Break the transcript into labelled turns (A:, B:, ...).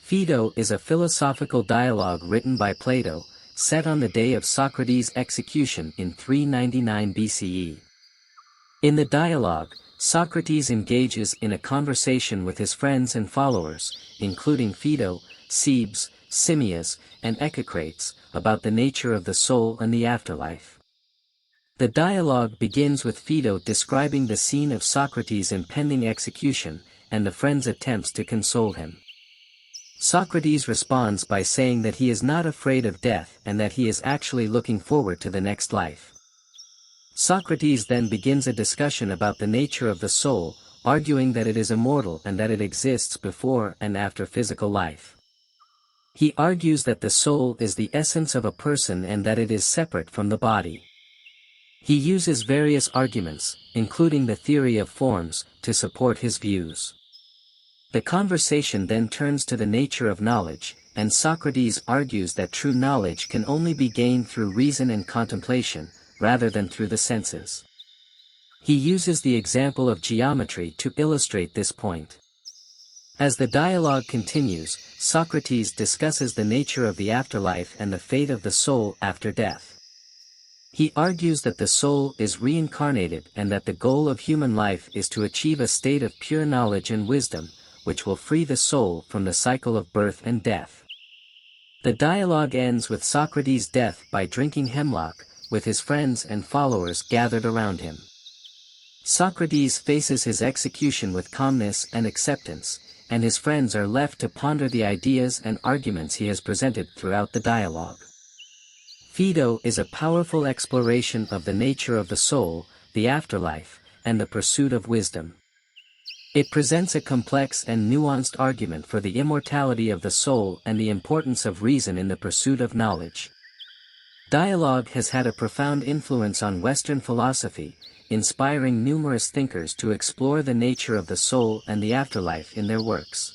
A: Phaedo is a philosophical dialogue written by Plato, set on the day of Socrates' execution in 399 BCE. In the dialogue, Socrates engages in a conversation with his friends and followers, including Phaedo, Cebes, Simmias, and Echecrates, about the nature of the soul and the afterlife. The dialogue begins with Phaedo describing the scene of Socrates' impending execution, and the friends' attempts to console him. Socrates responds by saying that he is not afraid of death and that he is actually looking forward to the next life. Socrates then begins a discussion about the nature of the soul, arguing that it is immortal and that it exists before and after physical life. He argues that the soul is the essence of a person and that it is separate from the body. He uses various arguments, including the theory of forms, to support his views. The conversation then turns to the nature of knowledge, and Socrates argues that true knowledge can only be gained through reason and contemplation, rather than through the senses. He uses the example of geometry to illustrate this point. As the dialogue continues, Socrates discusses the nature of the afterlife and the fate of the soul after death. He argues that the soul is reincarnated and that the goal of human life is to achieve a state of pure knowledge and wisdom, which will free the soul from the cycle of birth and death. The dialogue ends with Socrates' death by drinking hemlock, with his friends and followers gathered around him. Socrates faces his execution with calmness and acceptance, and his friends are left to ponder the ideas and arguments he has presented throughout the dialogue. Phaedo is a powerful exploration of the nature of the soul, the afterlife, and the pursuit of wisdom. It presents a complex and nuanced argument for the immortality of the soul and the importance of reason in the pursuit of knowledge. Dialogue has had a profound influence on Western philosophy, inspiring numerous thinkers to explore the nature of the soul and the afterlife in their works.